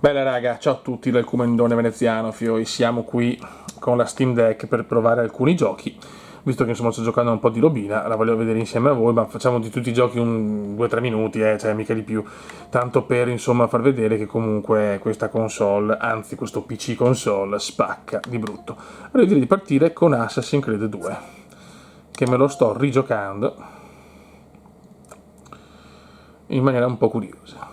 Bella raga, ciao a tutti dal Comandone Veneziano, Fioi, siamo qui con la Steam Deck per provare alcuni giochi, visto che insomma sto giocando un po' di robina, la voglio vedere insieme a voi, ma facciamo di tutti i giochi un 2-3 minuti, cioè mica di più, tanto per insomma far vedere che comunque questa console, anzi questo PC console, spacca di brutto. Allora direi di partire con Assassin's Creed 2, che me lo sto rigiocando in maniera un po' curiosa.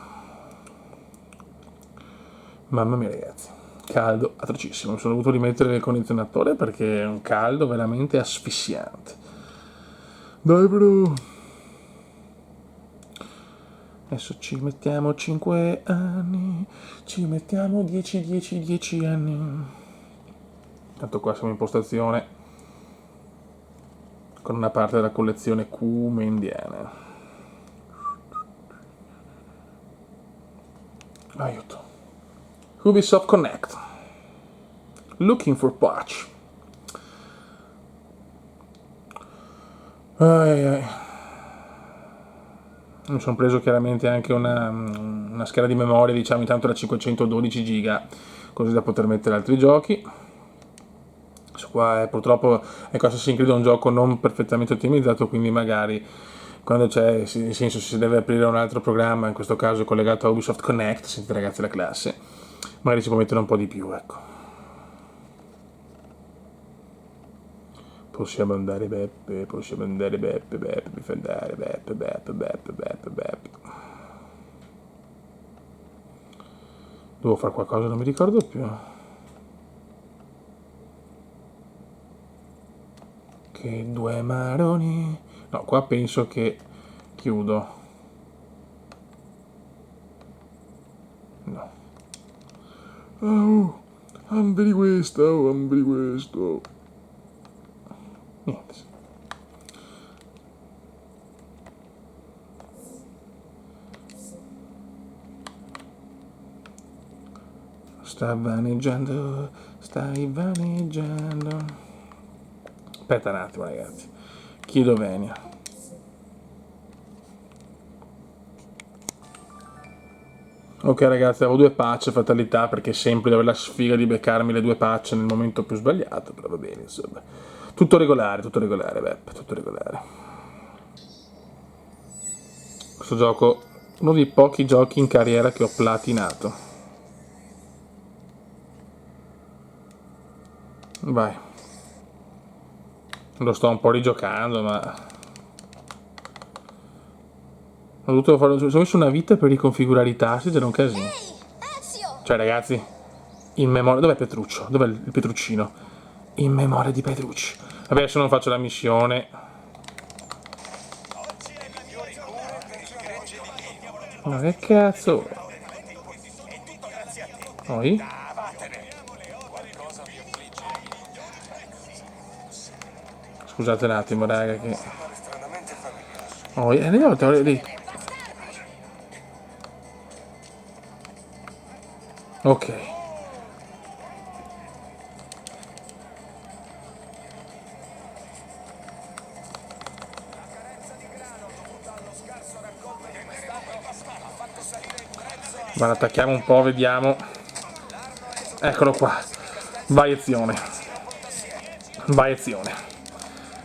Mamma mia ragazzi, caldo atrocissimo, mi sono dovuto rimettere il condizionatore perché è un caldo veramente asfissiante. Dai bro! Adesso ci mettiamo 5 anni, ci mettiamo 10 anni. Tanto qua siamo in postazione con una parte della collezione Kumendiana. Aiuto. Ubisoft Connect. Looking for patch. Mi sono preso chiaramente anche una scheda di memoria, diciamo intanto da 512 giga, così da poter mettere altri giochi. Questo qua è purtroppo, ecco, Assassin's Creed è un gioco non perfettamente ottimizzato, quindi magari quando c'è, nel senso, si deve aprire un altro programma, in questo caso collegato a Ubisoft Connect, sentite ragazzi la classe, magari si può mettere un po' di più, ecco. Possiamo andare Beppe, mi fa andare Beppe. Devo fare qualcosa, non mi ricordo più. Che due maroni. No, qua penso che chiudo. No. Oh, amberi questo, amberi questo. Niente. Sta vaneggiando, stai vaneggiando. Aspetta un attimo ragazzi, chiedo venia. Ok ragazzi, avevo due patch, fatalità, perché sempre devo avere la sfiga di beccarmi le due patch nel momento più sbagliato, però va bene insomma. Tutto regolare, Beppe, tutto regolare. Questo gioco, uno dei pochi giochi in carriera che ho platinato. Vai. Lo sto un po' rigiocando, ma ho dovuto fare, ci ho messo una vita per riconfigurare i tasti, c'era un casino. Cioè ragazzi, in memoria, dov'è Petruccio? Dov'è il Petruccino? In memoria di Petrucci. Vabbè, adesso non faccio la missione. Ma che cazzo? Poi? Scusate un attimo, raga, che... andiamo a lì. Ok. Ma attacchiamo un po', vediamo. Eccolo qua. Vai azione. Vai azione.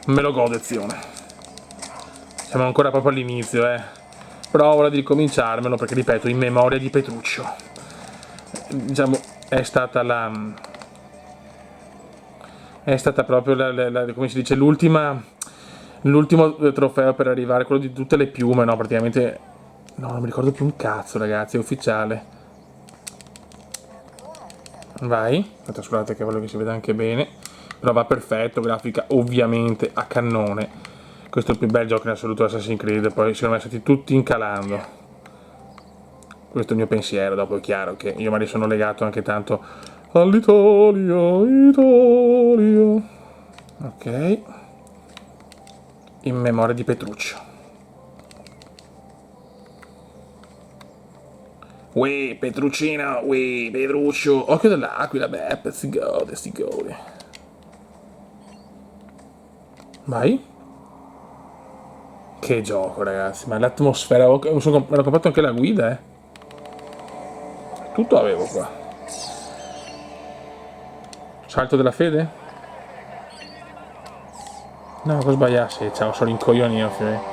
Me lo godo azione. Siamo ancora proprio all'inizio, Però ho voglia di ricominciarmelo perché, ripeto, in memoria di Petruccio. Diciamo, è stata la... È stata proprio come si dice, l'ultimo trofeo per arrivare, quello di tutte le piume, no, praticamente... No, non mi ricordo più un cazzo, ragazzi, è ufficiale. Vai, scusate che voglio che si veda anche bene, però va perfetto, grafica ovviamente a cannone. Questo è il più bel gioco in assoluto Assassin's Creed, poi sono stati tutti incalando. Questo è il mio pensiero, dopo è chiaro che io magari sono legato anche tanto all'Italia, Italia. Ok. In memoria di Petruccio. Uè, Petruccino, uè, Petruccio. Occhio dell'aquila, Beppe, si gode, si gode. Vai. Che gioco, ragazzi, ma l'atmosfera... Me l'ho comprato anche la guida, Tutto avevo qua. Salto della fede? No, cosa sbagliassi? Ciao, sono rincoglionito, figlio.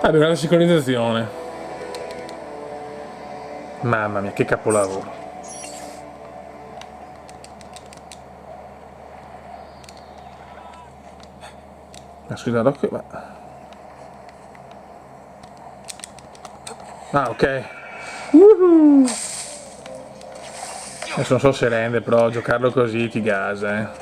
Abbiamo una sincronizzazione. Mamma mia, che capolavoro. Ma scusa, l'occhio, ma... Ah, ok. Adesso non so se rende, però giocarlo così ti gasa,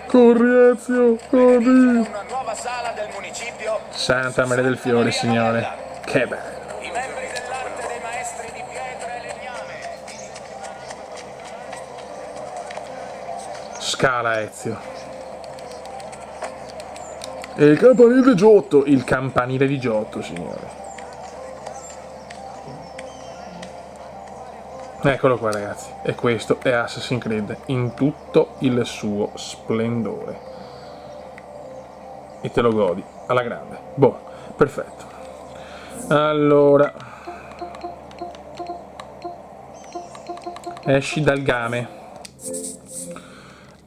Corri, Ezio, corri! Una nuova sala del municipio. Santa Maria del Fiore, signore. Che bello. I membri dell'arte dei maestri di pietra e legname. Scala, Ezio. E il campanile di Giotto. Il campanile di Giotto, signore. Eccolo qua, ragazzi. E questo è Assassin's Creed in tutto il suo splendore. E te lo godi alla grande. Boh, perfetto. Allora, esci dal game.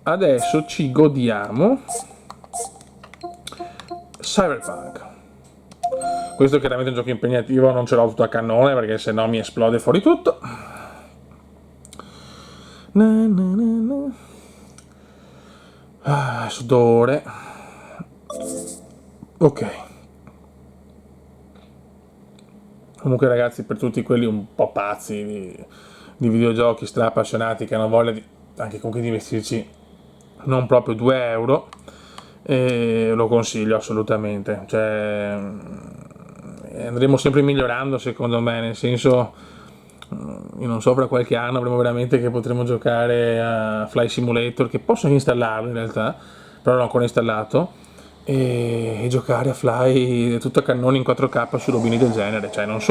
Adesso ci godiamo Cyberpunk. Questo chiaramente è un gioco impegnativo, non ce l'ho tutto a cannone perché sennò mi esplode fuori tutto. Sudore. Ok. Comunque, ragazzi, per tutti quelli un po' pazzi di videogiochi, stra appassionati, che hanno voglia anche comunque di investirci non proprio 2 euro, lo consiglio assolutamente. Cioè, andremo sempre migliorando, secondo me, nel senso, io non so, fra qualche anno avremo veramente che potremo giocare a Fly Simulator, che posso installarlo in realtà, però non l'ho ancora installato, e giocare a Fly tutto a cannone in 4K su robini del genere. Cioè non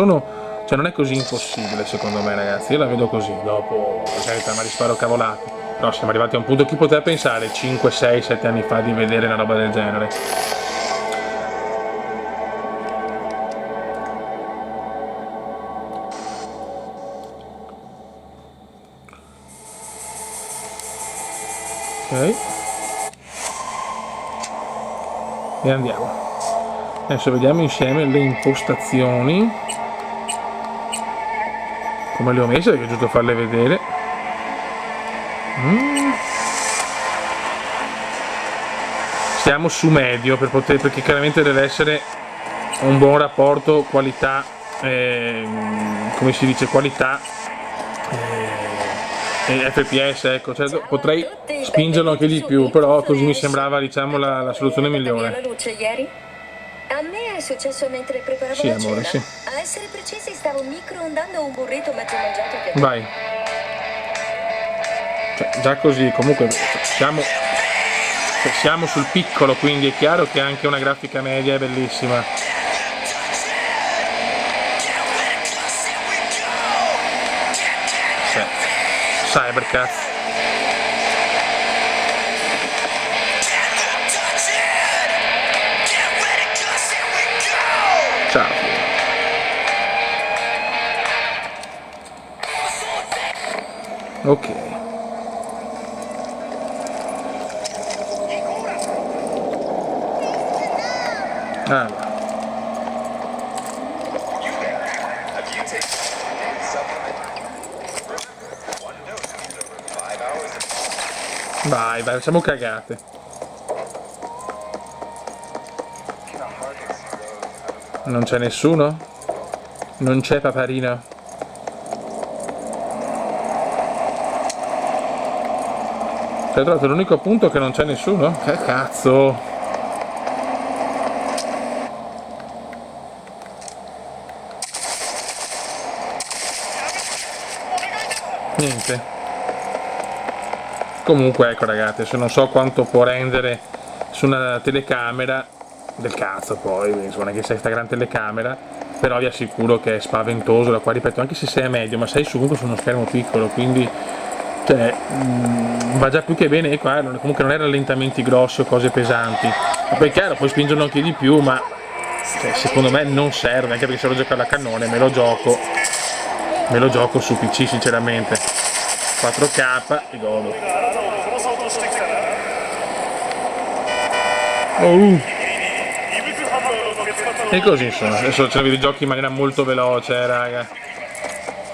è così impossibile, secondo me, ragazzi. Io la vedo così. Dopo, ma risparo cavolate, però siamo arrivati a un punto. Chi poteva pensare 5, 6, 7 anni fa di vedere una roba del genere? Ok, e andiamo. Adesso vediamo insieme le impostazioni, come le ho messe, perché è giusto farle vedere. Stiamo su medio perché chiaramente deve essere un buon rapporto qualità, come si dice, qualità e FPS, ecco. Certo, potrei spingerlo anche di più, però così mi sembrava, diciamo, la soluzione migliore. A me è successo mentre preparavo Sì, la amore, cena. sì. A essere precisi, stavo microondando un burrito mezzo mangiato che... Vai. Cioè, già così, comunque, siamo sul piccolo, quindi è chiaro che anche una grafica media è bellissima. Sì. Cybercats. Ciao. Ok. Allora. Vai, facciamo cagate. Non c'è nessuno? Non c'è Paparino? Hai trovato l'unico punto che non c'è nessuno? Che cazzo? Niente. Comunque, ecco, ragazzi, se non so quanto può rendere su una telecamera del cazzo, poi insomma, non è che sei sta gran telecamera, però vi assicuro che è spaventoso. Da qua, ripeto, anche se sei a medio, ma sei comunque su uno schermo piccolo, quindi cioè, va già più che bene. E qua comunque non è rallentamenti grossi o cose pesanti, ma poi chiaro, poi spingono anche di più, ma cioè, secondo me non serve, anche perché se lo gioco alla cannone me lo gioco su PC sinceramente, 4K e godo. E così insomma, adesso ce la videogiochi in maniera molto veloce, raga.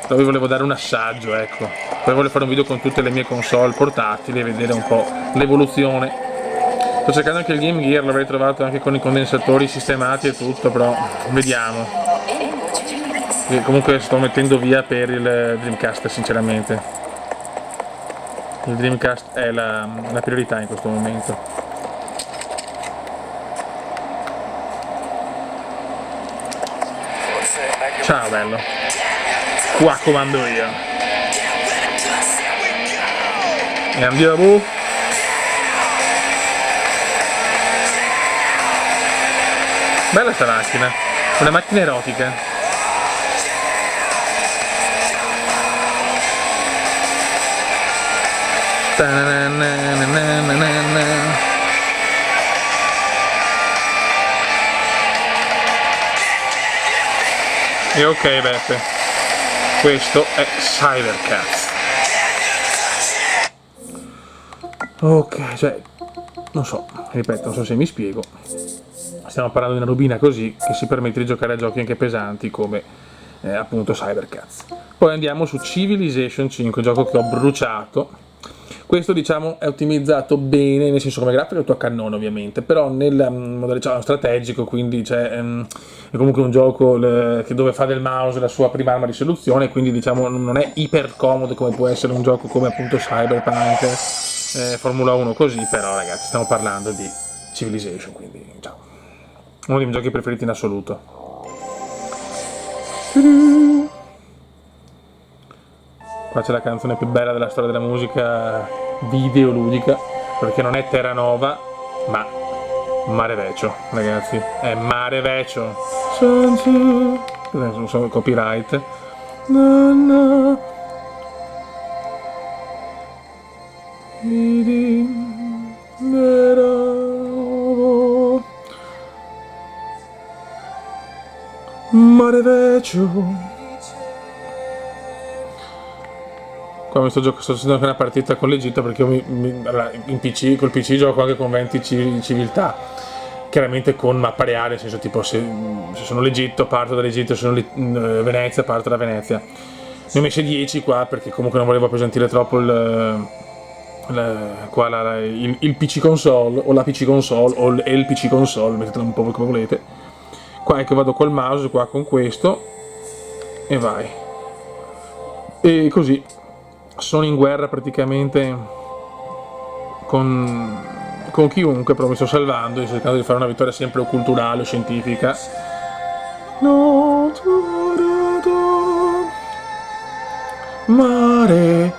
Però vi volevo dare un assaggio, ecco. Poi voglio fare un video con tutte le mie console portatili e vedere un po' l'evoluzione. Sto cercando anche il Game Gear, l'avrei trovato anche con i condensatori sistemati e tutto, però vediamo. E comunque sto mettendo via per il Dreamcast sinceramente. Il Dreamcast è la priorità in questo momento. Ciao bello, qua comando io. E andiamo. Bella sta macchina, una macchina erotica. E ok Beppe, questo è Cybercats. Ok, cioè, non so, ripeto, non so se mi spiego. Stiamo parlando di una robina così che si permette di giocare a giochi anche pesanti come appunto Cybercats. Poi andiamo su Civilization 5, gioco che ho bruciato. Questo diciamo è ottimizzato bene, nel senso come grafico è tutto a cannone ovviamente, però nel modalità strategico, quindi è comunque un gioco dove fa del mouse la sua prima arma di soluzione, quindi diciamo non è iper comodo come può essere un gioco come appunto Cyberpunk, Formula 1 così, però ragazzi stiamo parlando di Civilization, quindi ciao. Uno dei miei giochi preferiti in assoluto. Qua c'è la canzone più bella della storia della musica videoludica, perché non è Terranova, ma Mare Vecchio, ragazzi. È Mare Vecchio. Non so, copyright. Mare Vecchio. Qua mi sto facendo anche una partita con l'Egitto perché io in PC, col PC gioco anche con 20 civiltà, chiaramente con mappa reale, nel senso tipo se sono l'Egitto parto dall'Egitto, se sono Venezia parto da Venezia. Ne ho messe 10 qua perché comunque non volevo appesantire troppo il PC console o la PC console o il PC console, mettetelo un po' come volete. Qua è che vado col mouse qua con questo e vai. E così sono in guerra praticamente con chiunque, però mi sto salvando e sto cercando di fare una vittoria sempre o culturale o scientifica. Mare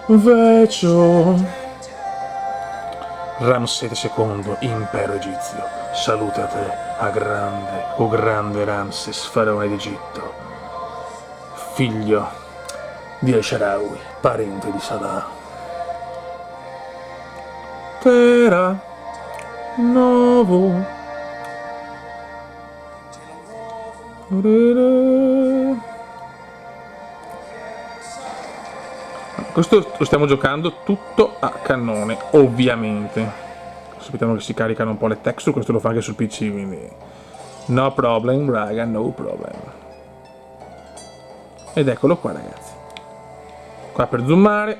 Vecchio. Ramsete II, impero egizio, salute a te, o grande Ramses, faraone d'Egitto, figlio di Al-Sharawi, parente di Salah. Terra Novo. Questo lo stiamo giocando tutto a cannone, ovviamente. Aspettiamo che si caricano un po' le texture, questo lo fa anche sul PC, quindi no problem, raga, no problem. Ed eccolo qua, ragazzi. Qua per zoomare,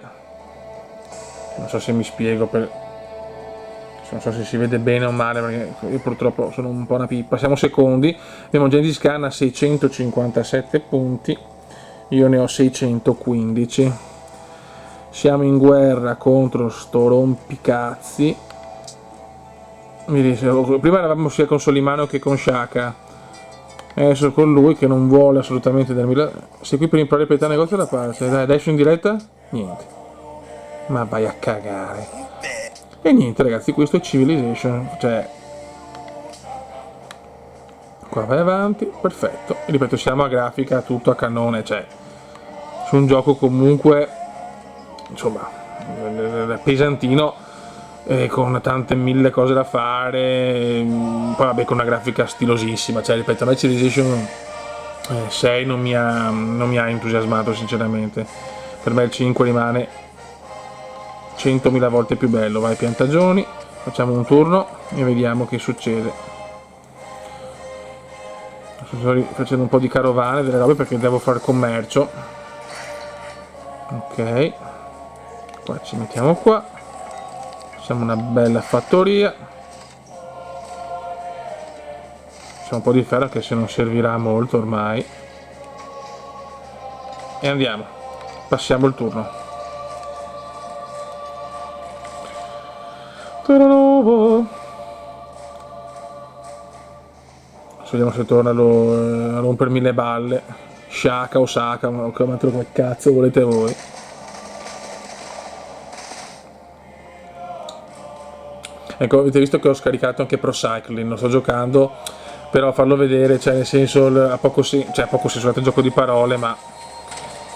non so se mi spiego, non so se si vede bene o male perché io purtroppo sono un po' una pippa. Siamo secondi, abbiamo Gengis Khan a 657 punti, io ne ho 615. Siamo in guerra contro sto rompicazzi. Prima eravamo sia con Solimano che con Shaka, adesso con lui che non vuole assolutamente darmi la... Sei qui per imparare per il negozio da parte. Dai, adesso in diretta? Niente. Ma vai a cagare. E niente ragazzi, questo è Civilization. Cioè, qua vai avanti, perfetto. E ripeto, siamo a grafica, tutto a cannone. Cioè, su un gioco comunque, insomma, pesantino. con tante mille cose da fare, poi vabbè con una grafica stilosissima, cioè ripeto, a me Civilization 6 non mi ha entusiasmato sinceramente, per me il 5 rimane 100.000 volte più bello. Vai piantagioni, facciamo un turno e vediamo che succede. Sto facendo un po' di carovane delle robe perché devo fare commercio. Ok, qua ci mettiamo qua, facciamo una bella fattoria, c'è un po' di ferro che se non servirà molto ormai, e andiamo, passiamo il turno. Vediamo se torna a rompermi le balle. Shaka o Saka, chiamatelo come cazzo volete voi. Ecco, avete visto che ho scaricato anche Pro Cycling, non sto giocando, però farlo vedere, cioè nel senso, ha poco senso, scusate, gioco di parole, ma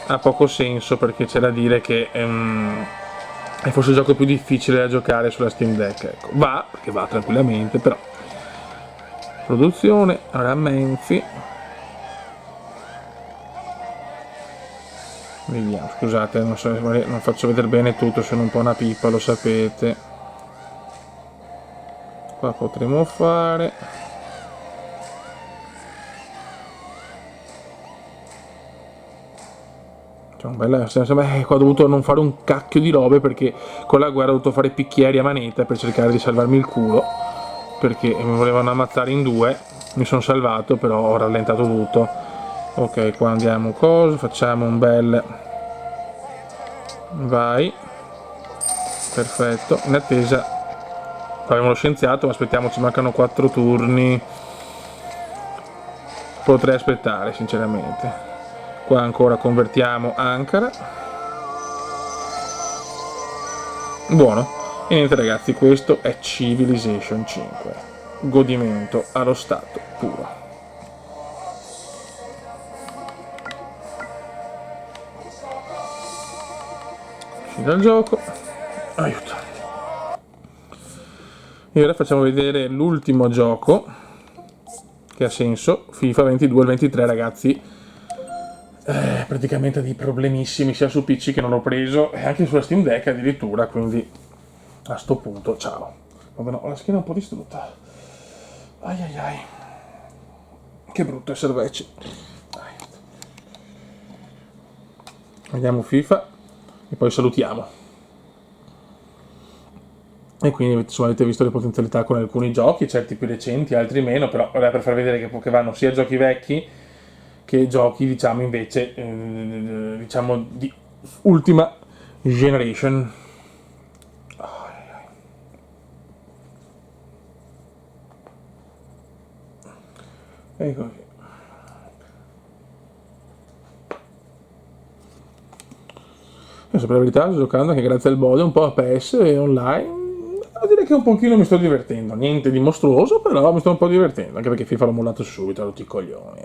ha poco senso perché c'è da dire che è forse il gioco più difficile da giocare sulla Steam Deck, ecco. Va, perché va tranquillamente, però. Produzione, rammenzi. Vediamo, scusate, non faccio vedere bene tutto, sono un po' una pippa, lo sapete. Qua potremo fare. C'è un bel qua ho dovuto non fare un cacchio di robe perché con la guerra ho dovuto fare picchieri a manetta per cercare di salvarmi il culo, perché mi volevano ammazzare in due. Mi sono salvato, però ho rallentato tutto. Ok, qua andiamo cosa, facciamo un bel vai, perfetto, in attesa abbiamo lo scienziato, ma aspettiamo, ci mancano 4 turni, potrei aspettare sinceramente. Qua ancora convertiamo Ankara, buono. E niente ragazzi, questo è Civilization 5, godimento allo stato puro. Dal gioco, aiuto. E ora facciamo vedere l'ultimo gioco che ha senso, FIFA 22 e 23 ragazzi. Praticamente dei problemissimi sia su PC che non l'ho preso e anche sulla Steam Deck addirittura, quindi a sto punto ciao. Vabbè, no, ho la schiena un po' distrutta, ai ai ai, che brutto essere vecchi. Vediamo FIFA e poi salutiamo. E quindi insomma, avete visto le potenzialità con alcuni giochi, certi più recenti, altri meno, però era per far vedere che vanno sia giochi vecchi che giochi diciamo invece diciamo di ultima generation. E così. Adesso per la verità sto giocando anche grazie al bode un po' a PS e online. Devo dire che un pochino mi sto divertendo, niente di mostruoso, però mi sto un po' divertendo, anche perché FIFA l'ho mollato subito, tutti i coglioni.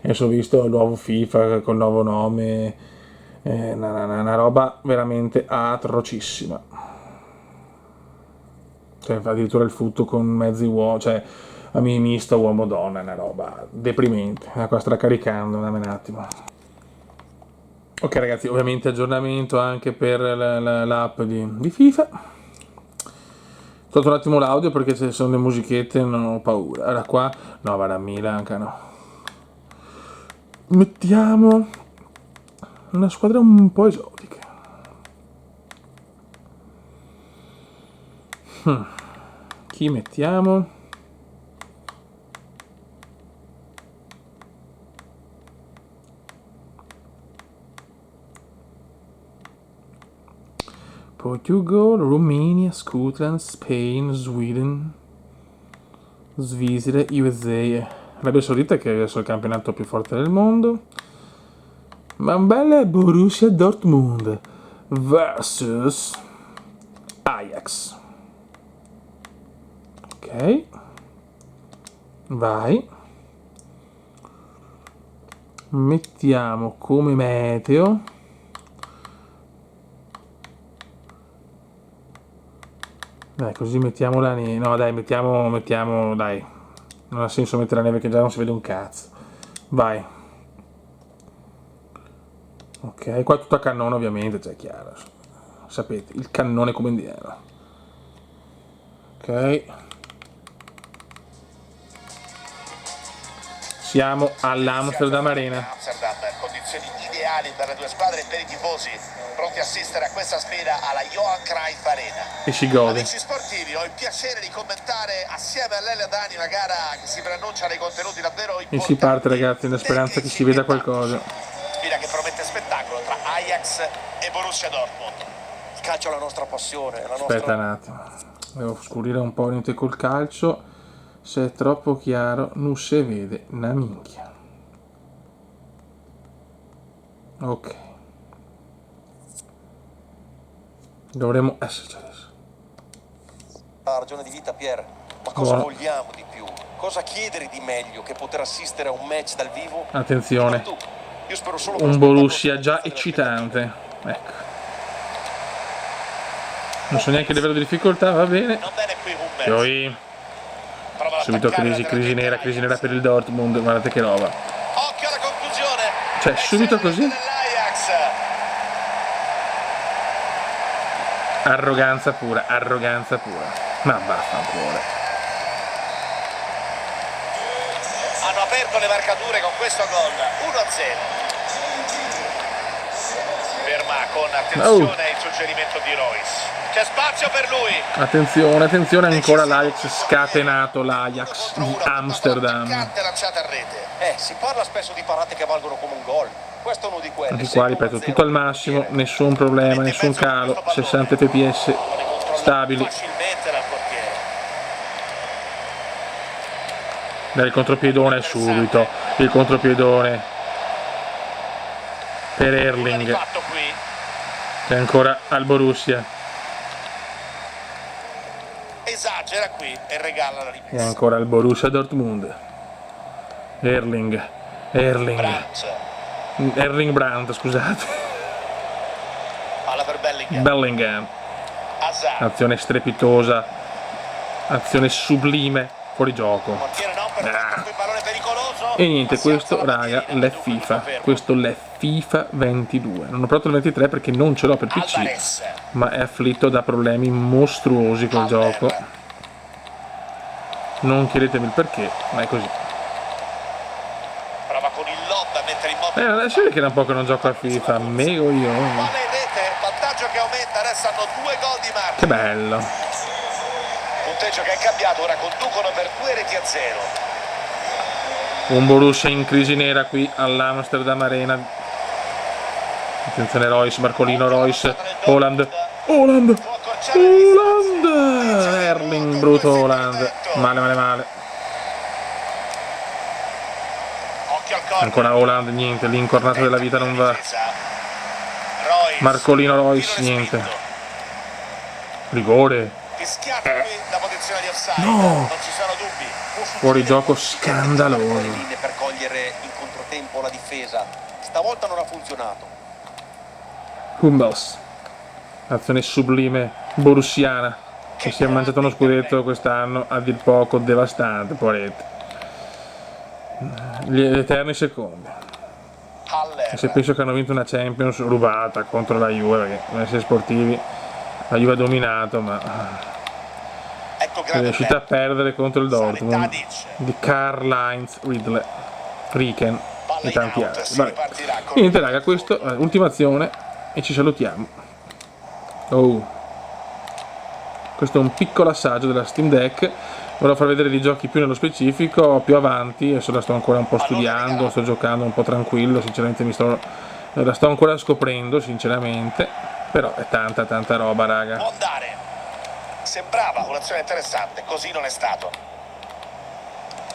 Adesso ho visto il nuovo FIFA col nuovo nome, una roba veramente atrocissima. Cioè addirittura il foot con mezzi uomini, cioè misto uomo-donna, è una roba deprimente. Qua sta caricando, dammi un attimo. Ok ragazzi, ovviamente aggiornamento anche per l'app di FIFA. Tolto un attimo l'audio perché se sono le musichette non ho paura. Allora qua, no, va da Milan, no. Mettiamo una squadra un po' esotica. Chi mettiamo? Portugal, Romania, Scotland, Spain, Sweden, Svizzera, USA, Arabia Saudita che è adesso il campionato più forte del mondo. Ma un bel Borussia Dortmund versus Ajax. Ok, vai. Mettiamo come meteo Dai, così mettiamo la neve. No, dai, mettiamo, dai. Non ha senso mettere la neve che già non si vede un cazzo. Vai. Ok, qua tutto a cannone ovviamente, cioè è chiaro. Sapete, il cannone come indiano. Ok. Siamo all'Amsterdam Arena. Amsterdam, condizioni ideali per le due squadre e per i tifosi pronti a assistere a questa sfida alla Johan Cruyff Arena. E si gode. Amici sportivi, ho il piacere di commentare assieme a Lele Dani una gara che si preannuncia dei contenuti davvero importanti. E si parte, ragazzi, nella speranza che si veda qualcosa. Sfida che promette spettacolo tra Ajax e Borussia Dortmund. Il calcio è la nostra passione, la nostra... Aspetta un attimo. Devo scurire un po' niente col calcio. Se è troppo chiaro non si vede una minchia. Ok. Dovremmo esserci adesso. Ha ragione di vita, Pier. Ma cosa Buono. vogliamo di più? Cosa chiedere di meglio che poter assistere a un match dal vivo? Attenzione. Tu. Io spero solo che Un lo Borussia spettacolo già sia eccitante. Ecco. Non so neanche il livello di difficoltà, va bene. Non bene qui Hummels. Poi Prova ad subito attaccare crisi lateralmente nera Ajax. per il Dortmund, guardate che roba. Occhio alla conclusione. Cioè, subito così? Dell'Ajax. Arroganza pura. Ma vaffanculo. Hanno aperto le marcature con questo gol. 1-0. Ferma con attenzione il suggerimento di Royce. C'è spazio per lui. Attenzione, ancora l'Ajax scatenato, l'Ajax di Amsterdam. Lanciata a rete. si parla spesso di parate che valgono come un gol. Questo è uno di quelli. Anche qua, ripeto, tutto al massimo, nessun problema, nessun calo, 60 fps stabili. Facilmente dal portiere. Dai, il contropiedone subito, il contropiedone per Nulla di Erling, fatto qui. che è ancora al Borussia, Esagera qui e regala la e rimessa. ancora al Borussia Dortmund. Erling Brandt, scusate. Palla per Bellingham. Bellingham, Hazard. azione strepitosa, azione sublime, fuori gioco. Portiere non perfetto, qui pallone pericoloso. E niente, Ma si alza questo la raga, bandierina, l'è dunque di FIFA, conferma. questo l'è FIFA 22. Non ho provato il 23 perché non ce l'ho per PC, Alvarez. ma è afflitto da problemi mostruosi col gioco. Non chiedetemi il perché, ma è così. Prova con il lob a mettere in moto. Adesso vedi che da un po' che non gioco a FIFA, mego io. Palla in rete, vantaggio che aumenta, adesso hanno 2 gol di margine. Che bello. Punteggio che è cambiato, ora conducono per 2-0. Un Borussia in crisi nera qui all'Amsterdam Arena. Attenzione Royce, Marcolino Royce, Haaland, Erling, brutto Haaland, male. Occhio al corner. Ancora Haaland, niente, l'incornato della vita non va. Royce. Marcolino Royce, Tiro niente. respinto. Rigore, Fischiato qui da posizione di offside. No. Non ci sono dubbi. Può succedere fuori gioco così. Le scandaloso. linee per cogliere in controtempo la difesa. Stavolta non ha funzionato. Hummels, azione sublime borussiana, che si è mangiato uno scudetto quest'anno a dir poco devastante, poveretto. Gli eterni secondi. Haller. E se penso che hanno vinto una Champions rubata contro la Juve, perché non essere sportivi, la Juve ha dominato, ma Ecco è grande riuscita a tempo. perdere contro il Dortmund Tadic. di Karl-Heinz Rieken Palla e in tanti out, altri. si Vabbè. ripartirà con Niente raga, questo è l'ultima azione e ci salutiamo. Oh, questo è un piccolo assaggio della Steam Deck. Volevo far vedere dei giochi più nello specifico più avanti, adesso la sto ancora un po' studiando, sto giocando un po' tranquillo, sinceramente la sto ancora scoprendo sinceramente, però è tanta roba raga. Può andare. Sembrava un'azione interessante, così non è stato.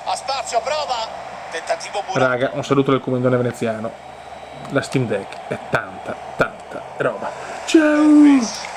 Ha spazio, prova. Tentativo buono. Raga, un saluto del comandone veneziano. La Steam Deck è tanta roba. Ciao!